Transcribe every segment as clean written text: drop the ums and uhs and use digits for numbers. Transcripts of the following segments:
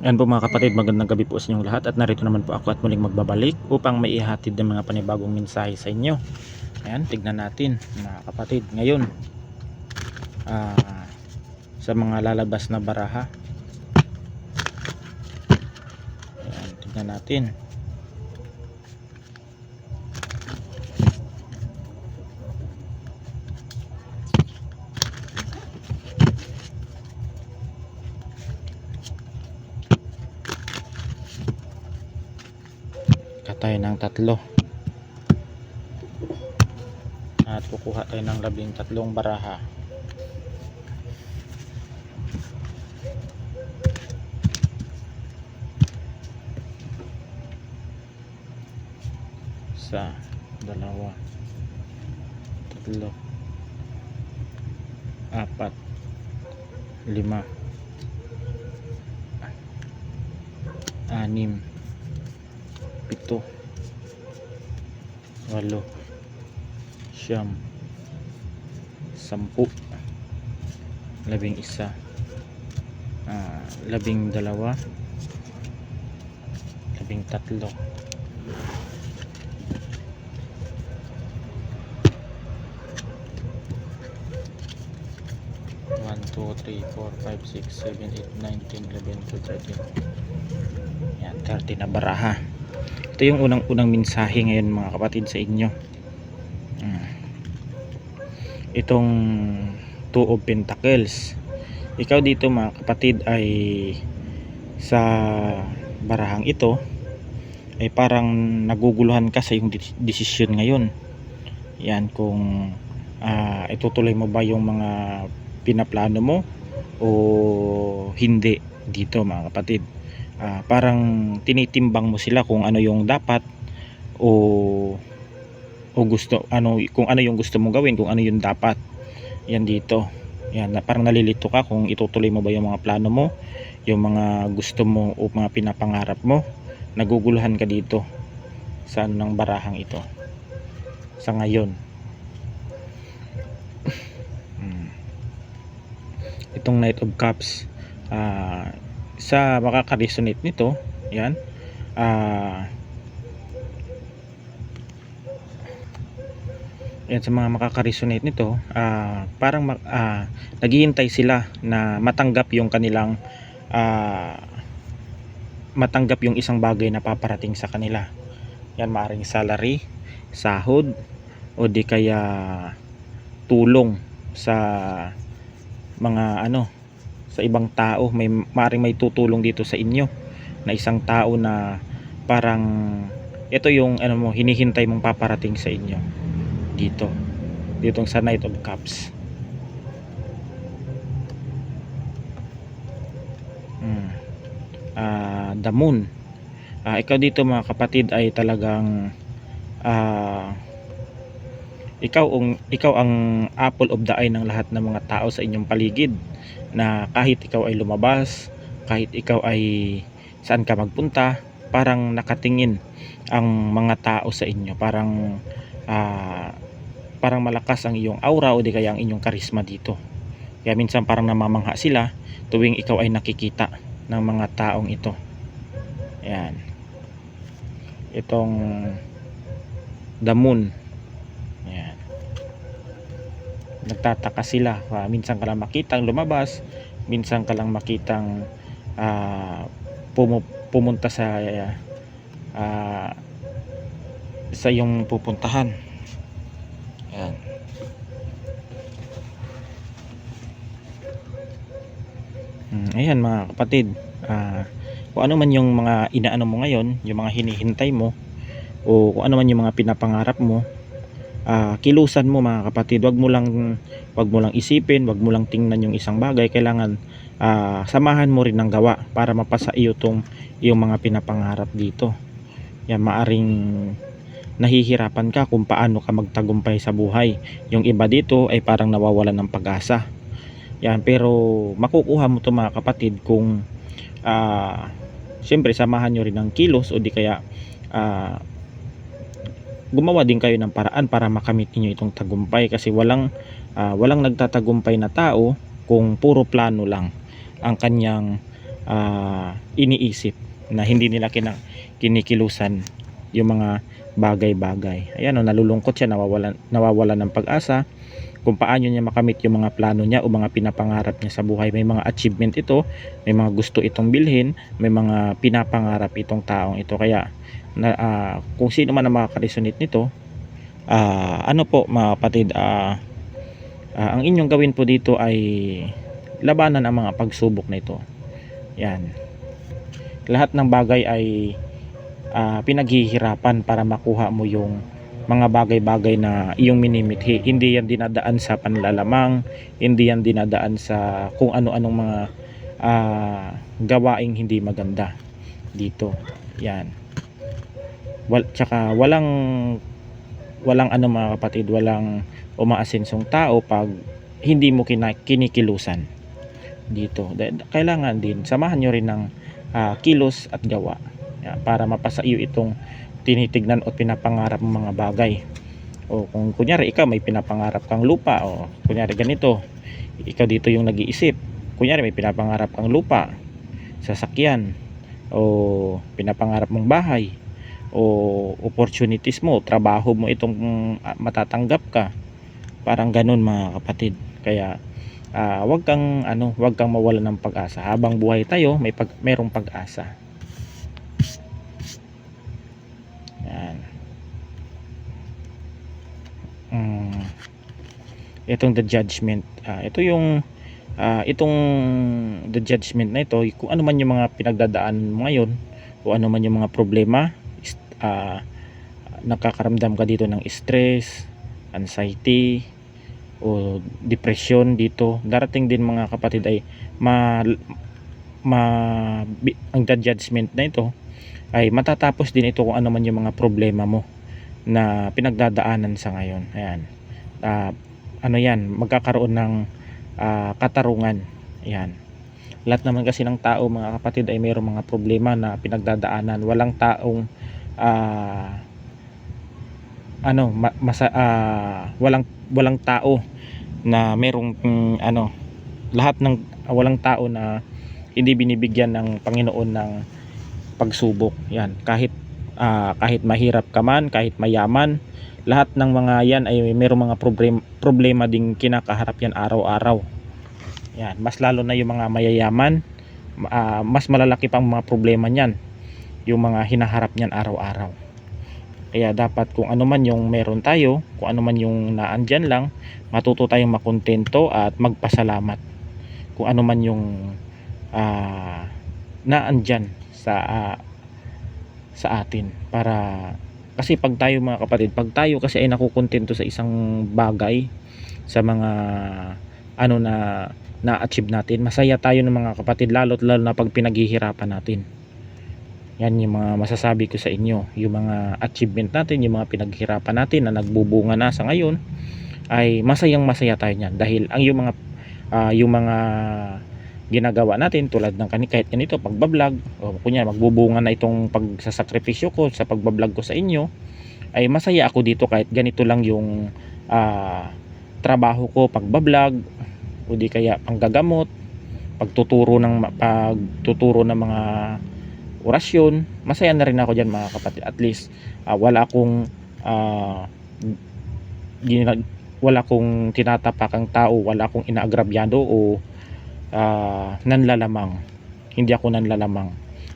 Yan po mga kapatid, magandang gabi po sa inyong lahat at narito naman po ako at muling magbabalik upang maihatid ng mga panibagong mensahe sa inyo. Ayan, tignan natin mga kapatid ngayon sa mga lalabas na baraha. Ayan, tignan natin. Tayo ng tatlo at kukuha tayo ng 13 baraha. Isa, dalawa, tatlo, apat, lima, anim, pito, walo, siyam, sampu, 11, 12, 13. 1, 2, 3, 4, 5, 6, 7, 8, 9, 10, 11, 12, 13. Yan, 30 na baraha. Ito yung unang mensahe ngayon mga kapatid sa inyo. Itong Two of Pentacles. Ikaw dito mga kapatid ay sa barahang ito ay parang naguguluhan ka sa iyong desisyon ngayon. Yan, kung itutuloy mo ba yung mga pinaplano mo o hindi dito mga kapatid. Parang tinitimbang mo sila kung ano yung dapat o gusto, kung ano yung gusto mong gawin, kung ano yung dapat. Yan dito. Yan, parang nalilito ka kung itutuloy mo ba yung mga plano mo, yung mga gusto mo o mga pinapangarap mo. Naguguluhan ka dito sa ng barahang ito sa ngayon. Itong Knight of Cups, sa makaka-resonate nito, yan, yan, sa mga makaka-resonate nito, parang naghihintay sila na matanggap yung kanilang matanggap yung isang bagay na paparating sa kanila. Yan, maaring salary, sahod, o di kaya tulong sa mga sa ibang tao. Maaring may tutulong dito sa inyo na isang tao na parang ito yung hinihintay mong paparating sa inyo dito sa Knight of Cups. The Moon. Ikaw dito mga kapatid ay talagang ikaw ang apple of the eye ng lahat ng mga tao sa inyong paligid, na kahit ikaw ay lumabas, kahit ikaw ay saan ka magpunta, parang nakatingin ang mga tao sa inyo. Parang malakas ang iyong aura o di kaya ang inyong karisma dito. Kaya minsan parang namamangha sila tuwing ikaw ay nakikita ng mga taong ito. Yan, itong The Moon. Yan, nagtataka sila. Minsan ka lang makitang lumabas, minsan ka lang makitang pumunta sa iyong pupuntahan. Yan. Ayan mga kapatid, kung ano man yung mga inaano mo ngayon, yung mga hinihintay mo, o kung ano man yung mga pinapangarap mo, kilusan mo mga kapatid. Wag mo lang isipin, wag mo lang tingnan yung isang bagay. Kailangan samahan mo rin ng gawa para mapasa iyo yung mga pinapangarap dito. Yan, maaring nahihirapan ka kung paano ka magtagumpay sa buhay. Yung iba dito ay parang nawawalan ng pag-asa. Yan, pero makukuha mo to mga kapatid kung siyempre samahan nyo rin ng kilos o di kaya gumawa din kayo ng paraan para makamit niyo itong tagumpay. Kasi walang nagtatagumpay na tao kung puro plano lang ang kanyang iniisip, na hindi nila kinikilusan yung mga bagay-bagay. Ayan, nalulungkot siya, nawawalan ng pag-asa kung paano niya makamit yung mga plano niya o mga pinapangarap niya sa buhay. May mga achievement ito, may mga gusto itong bilhin, may mga pinapangarap itong taong ito. Kaya kung sino man ang makaka-resonate nito, ano po mga kapatid, ang inyong gawin po dito ay labanan ang mga pagsubok na ito. Yan, lahat ng bagay ay pinaghihirapan para makuha mo yung mga bagay-bagay na iyong minimithi. Hindi yan dinadaan sa panlalamang, hindi yan dinadaan sa kung ano-anong mga gawaing hindi maganda dito. Yan, tsaka walang ano mga kapatid, walang umaasensong tao pag hindi mo kinikilusan dito. Kailangan din samahan nyo rin ng kilos at gawa, yan, para mapasa iyo itong tinitignan o pinapangarap ng mga bagay. O kung kunyari ikaw may pinapangarap kang lupa, o kunyari ganito, ikaw dito yung nag-iisip, kunyari may pinapangarap kang lupa, sasakyan, o pinapangarap mong bahay, o opportunities mo, trabaho mo itong matatanggap ka, parang ganun mga kapatid. Kaya wag kang mawalan ng pag-asa. Habang buhay tayo, merong pag-asa. Yan. Itong The Judgment, ito yung itong The Judgment na ito, kung ano man yung mga pinagdadaan mo ngayon, o ano man yung mga problema, nakakaramdam ka dito ng stress, anxiety, o depression dito, darating din mga kapatid ay ang The Judgment na ito ay matatapos din ito kung ano man yung mga problema mo na pinagdadaanan sa ngayon. Ayan, magkakaroon ng katarungan. Ayan, lahat naman kasi ng tao mga kapatid ay mayroong mga problema na pinagdadaanan. Walang taong walang tao na merong walang tao na hindi binibigyan ng Panginoon ng pagsubok. Yan, kahit mahirap ka man, kahit mayaman, lahat ng mga yan ay mayroong mga problema ding kinakaharap yan araw-araw. Yan, mas lalo na yung mga mayayaman, mas malalaki pang mga problema niyan, yung mga hinaharap niyan araw-araw. Kaya dapat kung ano man yung meron tayo, kung ano man yung naandyan lang, matuto tayong makontento at magpasalamat kung ano man yung naandyan sa atin. Para kasi pag tayo mga kapatid, pag tayo kasi ay nakukontento sa isang bagay, sa mga na-achieve natin, masaya tayo ng mga kapatid, lalo na pag pinaghihirapan natin. Yan yung mga masasabi ko sa inyo, yung mga achievement natin, yung mga pinaghirapan natin na nagbubunga na sa ngayon, ay masaya tayo niyan. Dahil ang yung mga ginagawa natin tulad ng kahit ganito pagbablog, o kunya magbubunga na itong pagsasakripisyo ko sa pagbablog ko sa inyo, ay masaya ako dito kahit ganito lang yung trabaho ko, pagbablog, o di kaya panggagamot, pagtuturo ng mga orasyon. Masaya na rin ako dyan mga kapatid. At least wala akong tinatapakang tao, wala akong inaagrabyado o nanlalamang. Hindi ako nanlalamang.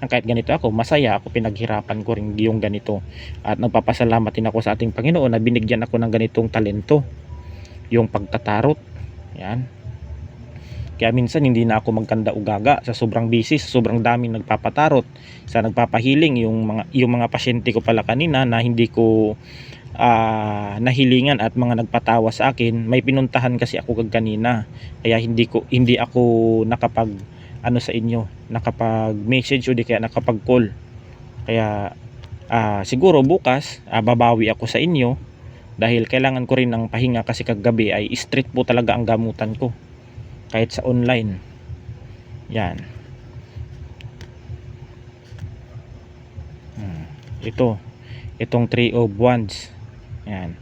Kahit ganito ako, masaya ako, pinaghirapan ko rin yung ganito. At nagpapasalamat din ako sa ating Panginoon na binigyan ako ng ganitong talento, yung pagtatarot. Yan. Kaya minsan hindi na ako magkanda ugaga sa sobrang busy, sa sobrang daming nagpapatarot, sa nagpapahiling. Yung mga pasyente ko pala kanina na hindi ko nahilingan at mga nagpatawa sa akin, may pinuntahan kasi ako kanina. Kaya hindi ako nakapag sa inyo, nakapag message o di kaya nakapag call. Kaya siguro bukas babawi ako sa inyo, dahil kailangan ko rin ng pahinga kasi kagabi ay street po talaga ang gamutan ko, kahit sa online. Yan. Itong 3 of Wands. Yan.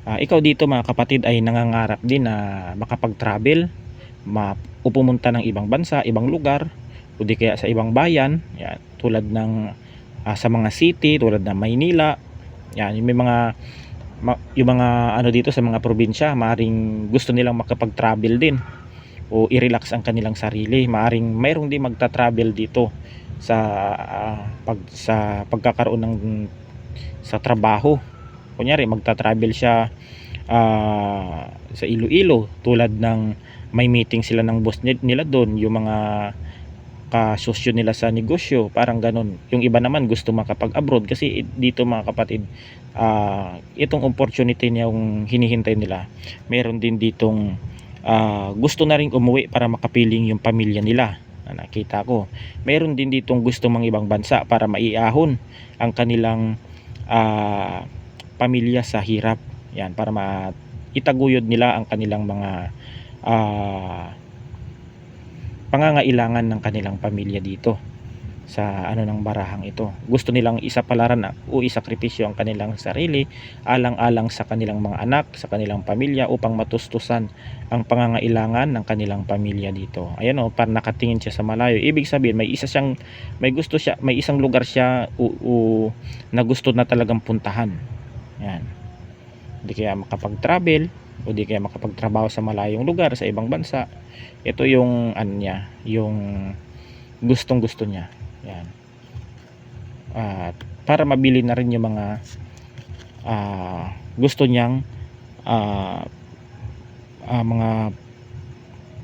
Ikaw dito mga kapatid ay nangangarap din na makapag-travel, pumunta ng ibang bansa, ibang lugar, o di kaya sa ibang bayan, yan, tulad ng sa mga city tulad ng Maynila. Yan, yung may yung mga ano dito sa mga probinsya, maaring gusto nilang makapag-travel din o i-relax ang kanilang sarili, maaring mayroong din magta-travel dito sa sa pagkakaroon ng sa trabaho. Kunyari magta-travel siya sa Iloilo, tulad ng may meeting sila ng boss nila doon, yung mga kasosyo nila sa negosyo, parang ganun. Yung iba naman gusto makapag-abroad kasi dito mga kapatid, itong opportunity yung hinihintay nila. Meron din ditong gusto na rin umuwi para makapiling yung pamilya nila na nakita ko. Meron din ditong gusto mang ibang bansa para maiahon ang kanilang pamilya sa hirap. Yan, para itaguyod nila ang kanilang mga pangangailangan ng kanilang pamilya dito sa ano ng barahang ito. Gusto nilang isapalaran o isakripisyo ang kanilang sarili alang-alang sa kanilang mga anak, sa kanilang pamilya, upang matustusan ang pangangailangan ng kanilang pamilya dito. Ayan o, parang nakatingin siya sa malayo. Ibig sabihin may isang lugar siya na gusto na talagang puntahan. Yan. Hindi kaya makapag-travel o di kaya makapagtrabaho sa malayong lugar, sa ibang bansa. Ito yung ano niya, yung gustong-gusto niya. Yan. At para mabili na rin yung mga gusto niyang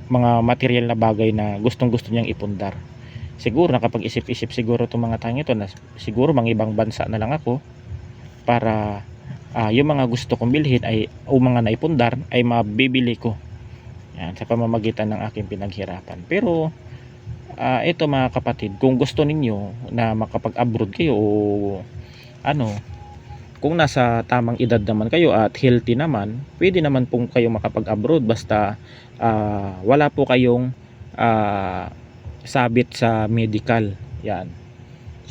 mga material na bagay na gustong-gusto niyang ipundar. Siguro nakapag-isip-isip siguro itong mga tao ito na siguro mga ibang bansa na lang ako para yung mga gusto kong bilhin ay o mga naipundar ay mabibili ko. Yan, sa pamamagitan ng aking pinaghirapan. Pero ito mga kapatid, kung gusto ninyo na makapag-abroad kayo o ano, kung nasa tamang edad naman kayo at healthy naman, pwede naman pong kayo makapag-abroad basta wala po kayong sabit sa medical. Yan.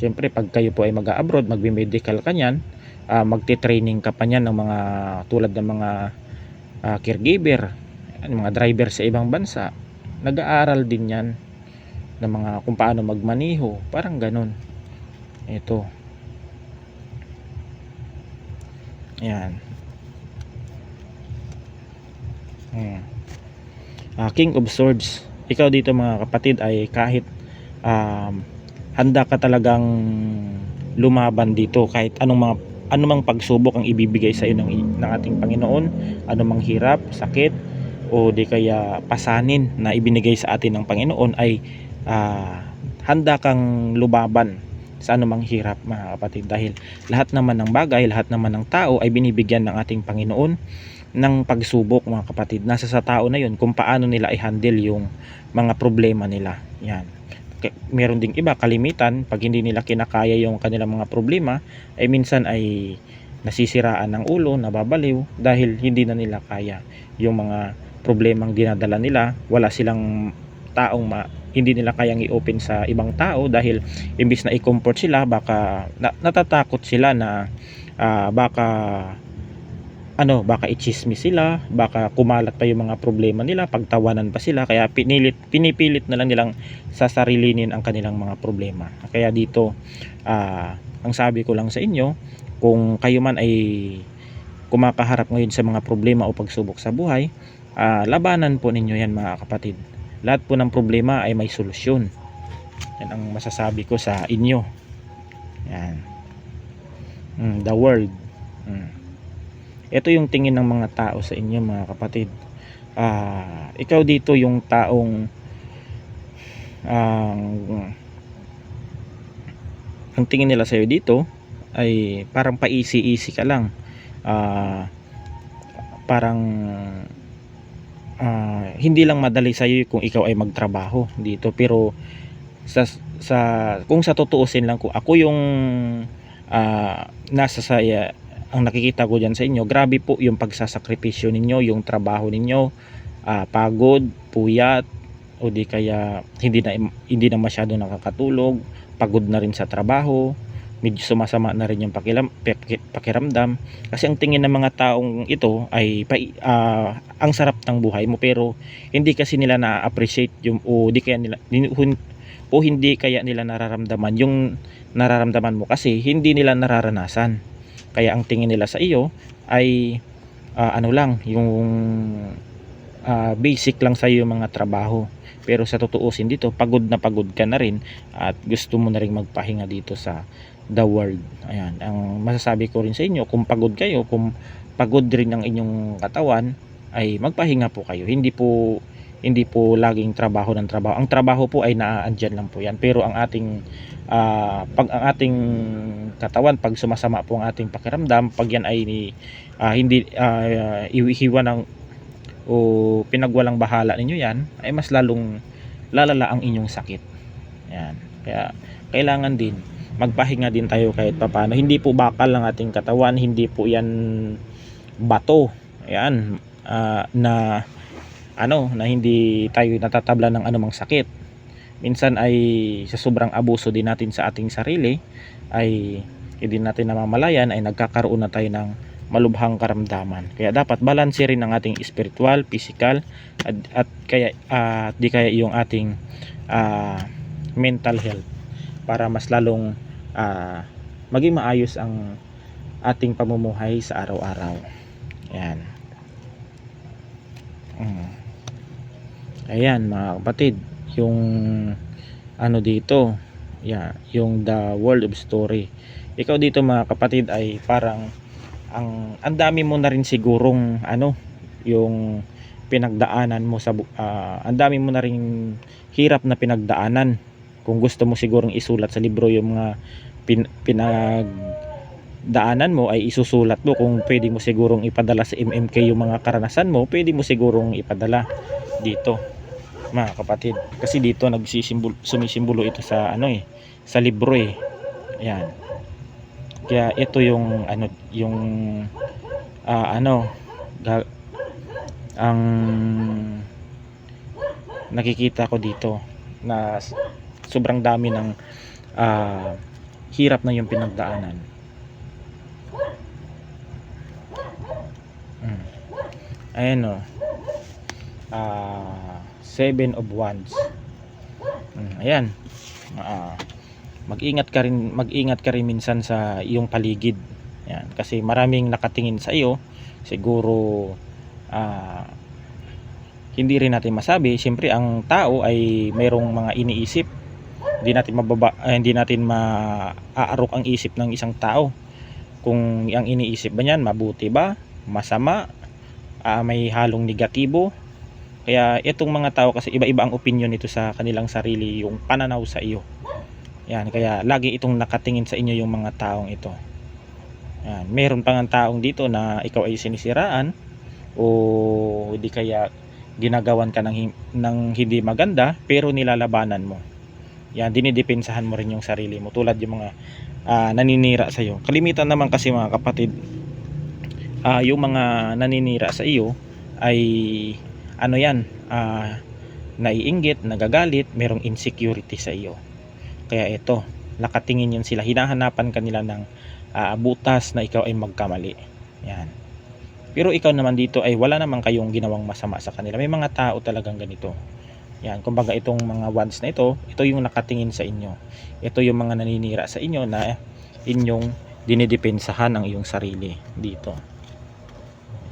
Siyempre pag kayo po ay mag-abroad, magbi-medical ka niyan, magti-training ka pa niyan ng mga tulad ng mga caregiver, mga driver sa ibang bansa. Nag-aaral din yan ng mga kung paano magmaneho, parang ganun. Ito. Ayan. King of Swords. Ikaw dito mga kapatid ay kahit handa ka talagang lumaban dito kahit anumang pagsubok ang ibibigay sa iyo ng ating Panginoon, anumang hirap, sakit o di kaya pasanin na ibinigay sa atin ng Panginoon, ay handa kang lumaban sa anumang hirap mga kapatid, dahil lahat naman ng bagay, lahat naman ng tao ay binibigyan ng ating Panginoon ng pagsubok mga kapatid. Nasa sa tao na yun kung paano nila i-handle yung mga problema nila. Yan. Meron ding iba, kalimitan, pag hindi nila kinakaya yung kanilang mga problema, ay minsan ay nasisiraan ng ulo, nababaliw dahil hindi na nila kaya yung mga problemang dinadala nila. Wala silang taong hindi nila kayang i-open sa ibang tao dahil imbis na i-comfort sila, baka natatakot sila na baka i-chismis sila, baka kumalat pa yung mga problema nila, pagtawanan pa sila, kaya pinipilit na lang nilang sasarilinin ang kanilang mga problema. Kaya dito ang sabi ko lang sa inyo, kung kayo man ay kumakaharap ngayon sa mga problema o pagsubok sa buhay, labanan po ninyo yan mga kapatid. Lahat po ng problema ay may solusyon. Yan ang masasabi ko sa inyo. Yan. The world. Ito yung tingin ng mga tao sa inyo mga kapatid. Ikaw dito yung taong ang tingin nila sa iyo dito ay parang pa-easy ka lang. Parang hindi lang madali sa iyo kung ikaw ay magtrabaho dito, pero kung sa tutuusin lang, ko ako yung nasa saya, ang nakikita ko dyan sa inyo, grabe po yung pagsasakripisyo ninyo, yung trabaho ninyo, pagod, puyat, o di kaya hindi na masyado nakakatulog, pagod na rin sa trabaho, medyo sumasama na rin yung pakiramdam, kasi ang tingin ng mga taong ito ay ang sarap ng buhay mo, pero hindi kasi nila na-appreciate yung, o di kaya nila o hindi kaya nila nararamdaman yung nararamdaman mo kasi hindi nila nararanasan. Kaya ang tingin nila sa iyo ay ano lang, yung basic lang sa iyo mga trabaho. Pero sa tutuusin dito, pagod na pagod ka na rin at gusto mo na rin magpahinga dito sa the world. Ayan, ang masasabi ko rin sa inyo, kung pagod kayo, kung pagod rin ang inyong katawan, ay magpahinga po kayo. Hindi po laging trabaho ng trabaho. Ang trabaho po ay naaandyan lang po yan. Pero ang ating pag ang ating katawan, pag sumasama po ang ating pakiramdam, pag yan ay hindi ihiwa ng o pinagwalang bahala ninyo yan, ay mas lalong lalala ang inyong sakit. Yan. Kaya kailangan din magpahinga din tayo kahit papaano. Hindi po bakal ang ating katawan, hindi po yan bato. Ayan, na hindi tayo natatabla ng anumang sakit. Minsan ay sa sobrang abuso din natin sa ating sarili ay hindi natin namamalayan ay nagkakaroon na tayo ng malubhang karamdaman. Kaya dapat balanse rin ang ating spiritual, physical at di kaya yung ating mental health para mas lalong maging maayos ang ating pamumuhay sa araw-araw. Ayan. Ayan mga kapatid, yung dito, yung the world of story. Ikaw dito mga kapatid ay parang ang dami mo na rin sigurong yung pinagdaanan mo ang dami mo na rin hirap na pinagdaanan. Kung gusto mo sigurong isulat sa libro yung mga pinagdaanan mo ay isusulat mo. Kung pwede mo sigurong ipadala sa MMK yung mga karanasan mo, pwede mo sigurong ipadala dito mga kapatid, kasi dito sumisimbolo ito sa sa libro Ayan. Kaya ito yung ang nakikita ko dito na sobrang dami ng hirap na yung pinagdaanan. Ayan Seven of Wands. Ayan. Mag-ingat ka rin minsan sa iyong paligid. Yan, kasi maraming nakatingin sa iyo. Siguro hindi rin natin masabi. Siyempre ang tao ay mayroong mga iniisip. Hindi natin maaarok ang isip ng isang tao. Kung ang iniisip ba niyan mabuti ba, masama, may halong negatibo. Kaya itong mga tao kasi iba-iba ang opinion nito sa kanilang sarili, yung pananaw sa iyo. Yan, kaya lagi itong nakatingin sa inyo yung mga taong ito. Yan, meron pang ang taong dito na ikaw ay sinisiraan o di kaya ginagawan ka ng hindi maganda pero nilalabanan mo. Yan, dinidepensahan mo rin yung sarili mo tulad yung mga naninira sa iyo. Kalimitan naman kasi mga kapatid, yung mga naninira sa iyo ay naiinggit, nagagalit, merong insecurity sa iyo. Kaya ito, nakatingin yun sila, hinahanapan kanila ng butas na ikaw ay magkamali. Yan. Pero ikaw naman dito ay wala naman kayong ginawang masama sa kanila. May mga tao talagang ganito. Yan, kumbaga itong mga wands na ito yung nakatingin sa inyo. Ito yung mga naninira sa inyo na inyong dinidepensahan ang iyong sarili dito.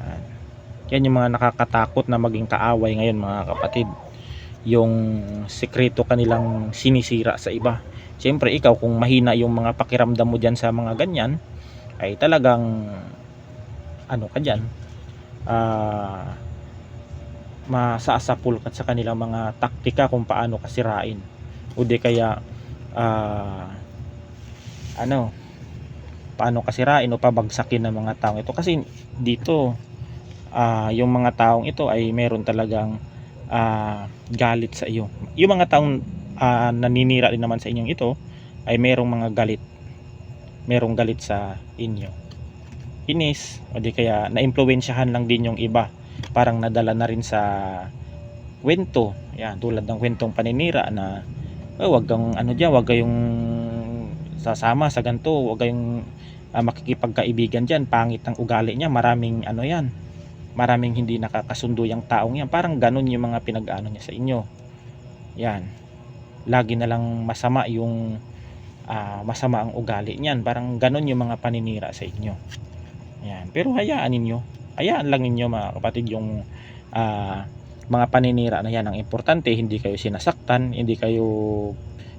Yan. Yan yung mga nakakatakot na maging kaaway ngayon mga kapatid. Yung sekreto kanilang sinisira sa iba. Siyempre ikaw kung mahina yung mga pakiramdam mo dyan sa mga ganyan, ay talagang ka dyan, masasapul ka sa kanilang mga taktika kung paano ka sirain o di kaya paano ka sirain o pabagsakin ng mga taong ito. Kasi dito yung mga taong ito ay meron talagang galit sa iyo. Yung mga taong naninira din naman sa inyong ito ay merong mga galit, merong galit sa inyo, inis o di kaya naimpluwensyahan lang din yung iba, parang nadala na rin sa kwento. Yan, tulad ng kwentong paninira na wag kang wag kayong sasama sa ganito, wag kayong makikipagkaibigan diyan, pangit ang ugali niya, maraming maraming hindi nakakasundo yung taong yan. Parang ganun yung mga pinag-ano niya sa inyo. Yan. lagi na lang masama yung masama ang ugali niyan. Parang ganon yung mga paninira sa inyo. Yan. Pero hayaan lang ninyo mga kapatid yung mga paninira na yan. Ang importante, hindi kayo sinasaktan, hindi kayo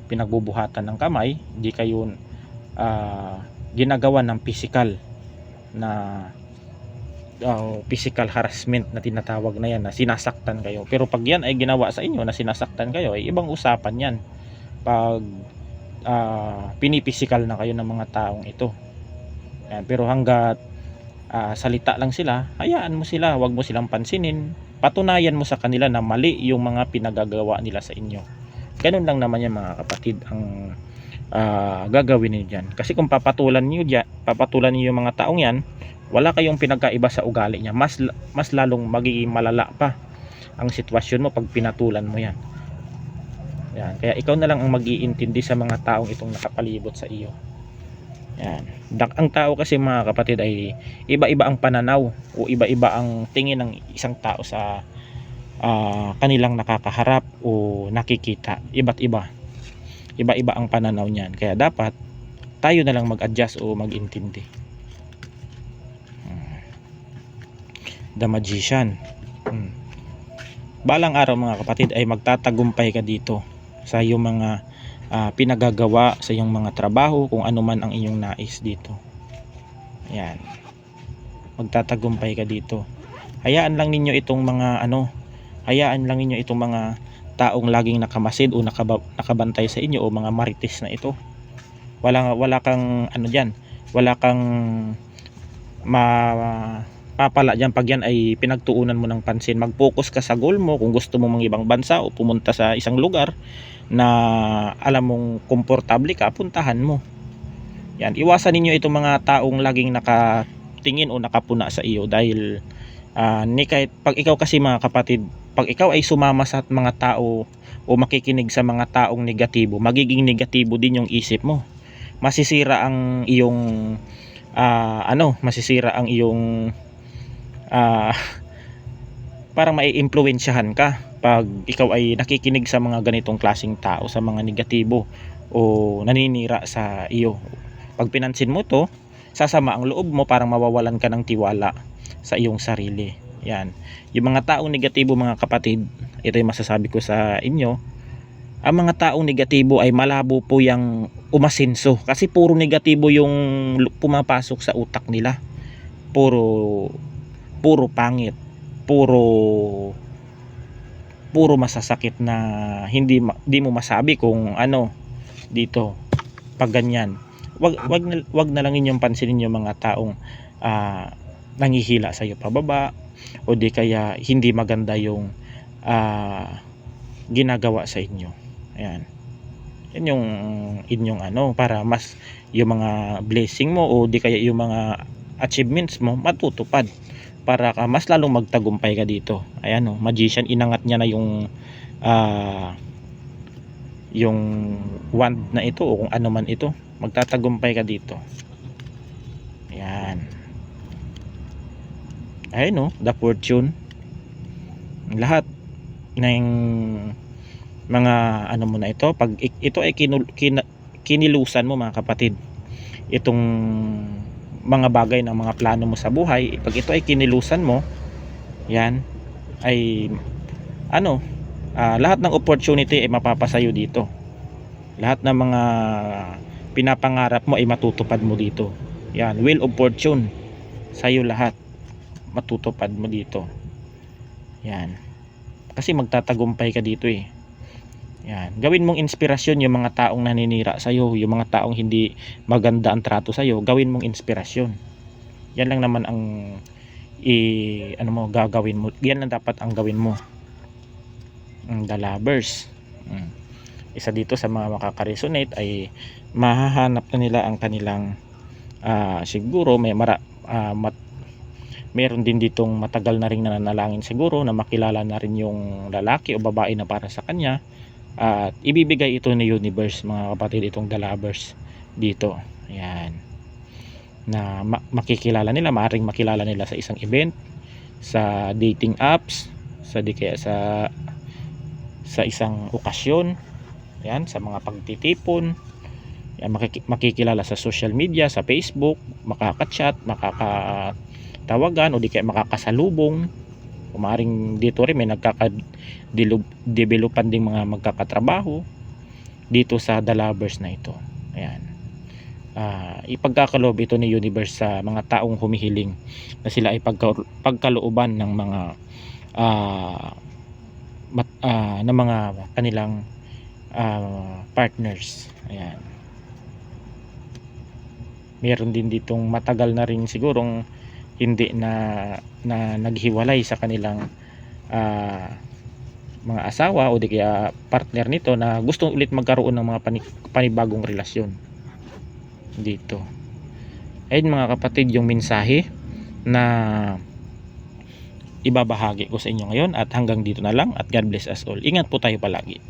pinagbubuhatan ng kamay, hindi kayo ginagawa ng physical na physical harassment na tinatawag na yan, na sinasaktan kayo. Pero pag yan ay ginawa sa inyo na sinasaktan kayo, ay ibang usapan yan. Pag pinipisikal na kayo ng mga taong ito. Yan. Pero hanggat salita lang sila, hayaan mo sila, wag mo silang pansinin. Patunayan mo sa kanila na mali yung mga pinagagawa nila sa inyo. Ganun lang naman yan mga kapatid ang gagawin niyo dyan. Kasi kung papatulan niyo yung mga taong yan, wala kayong pinagkaiba sa ugali niya. Mas lalong magiging malala pa ang sitwasyon mo pag pinatulan mo yan. Yan. Kaya ikaw na lang ang mag-iintindi sa mga taong itong nakapalibot sa iyo. Yan. Ang tao kasi mga kapatid ay iba-iba ang pananaw o iba-iba ang tingin ng isang tao sa kanilang nakakaharap o nakikita. Iba-iba ang pananaw niyan. Kaya dapat tayo na lang mag-adjust o mag-intindi. The Magician. Balang araw mga kapatid ay magtatagumpay ka dito sa iyong mga pinagagawa, sa iyong mga trabaho, kung ano man ang inyong nais dito. Ayan. Magtatagumpay ka dito. Hayaan lang ninyo itong mga taong laging nakamasid o nakabantay sa inyo o mga marites na ito. Wala kang wala kang papala dyan pag yan ay pinagtuunan mo ng pansin. Mag-focus ka sa goal mo. Kung gusto mo mga ibang bansa o pumunta sa isang lugar na alam mong komportable ka, puntahan mo. Yan, iwasan ninyo itong mga taong laging nakatingin o nakapuna sa iyo. Dahil kahit pag ikaw kasi mga kapatid, pag ikaw ay sumama sa mga tao o makikinig sa mga taong negatibo, magiging negatibo din yung isip mo. Masisira ang iyong parang mai-impluwensyahan ka pag ikaw ay nakikinig sa mga ganitong klaseng tao, sa mga negatibo o naninira sa iyo. Pag pinansin mo to, sasama ang loob mo, parang mawawalan ka ng tiwala sa iyong sarili. Yan. Yung mga taong negatibo mga kapatid, ito yung masasabi ko sa inyo, ang mga taong negatibo ay malabo po yung umasenso. Kasi puro negatibo yung pumapasok sa utak nila. Puro pangit, puro masasakit na hindi mo masabi kung ano dito pag ganyan. Wag na lang inyong pansinin yung mga taong nangihila sa iyo pababa o di kaya hindi maganda yung ginagawa sa inyo. Ayan. Yan yung inyong para mas yung mga blessing mo o di kaya yung mga achievements mo matutupad para ka mas lalong magtagumpay ka dito. Ayan Magician, inangat niya na yung wand na ito o kung ano man ito. Magtatagumpay ka dito. Ayan. Ayun the fortune. Lahat ng mga mo na ito, pag ito ay kinilusan mo mga kapatid, itong mga bagay na mga plano mo sa buhay, pag ito ay kinilusan mo, yan ay lahat ng opportunity ay mapapasayo dito. Lahat ng mga pinapangarap mo ay matutupad mo dito. Yan, wheel of fortune sayo, lahat matutupad mo dito. Yan, kasi magtatagumpay ka dito Yan, gawin mong inspirasyon yung mga taong naninira sa iyo, yung mga taong hindi maganda ang trato sa iyo, gawin mong inspirasyon. Yan lang naman ang gagawin mo. Yan lang dapat ang gawin mo. The Lovers. Isa dito sa mga makaka-resonate ay mahahanap na nila ang kanilang siguro meron din ditong matagal na ring nananalangin siguro na makilala na rin yung lalaki o babae na para sa kanya. At ibibigay ito ni universe mga kapatid, itong The Lovers dito. Ayan. Na makikilala nila, maaaring makilala nila sa isang event, sa dating apps, sa isang okasyon. Yan, sa mga pagtitipon. Yan, makikilala sa social media, sa Facebook, makaka-chat, makakatawagan o di kaya makakasalubong. Umaring dito rin may nagkaka-developan ding mga magkakatrabaho dito sa The Lovers na ito. Ayan. Ipagkakaloob ito ni Universe sa mga taong humihiling na sila ay pagkalooban ng mga ng mga kanilang partners. Ayan. Meron din ditong matagal na rin sigurong hindi na naghiwalay sa kanilang mga asawa o di kaya partner nito na gusto ulit magkaroon ng mga panibagong relasyon dito. Ayun mga kapatid, yung mensahe na ibabahagi ko sa inyo ngayon, at hanggang dito na lang, at God bless us all. Ingat po tayo palagi.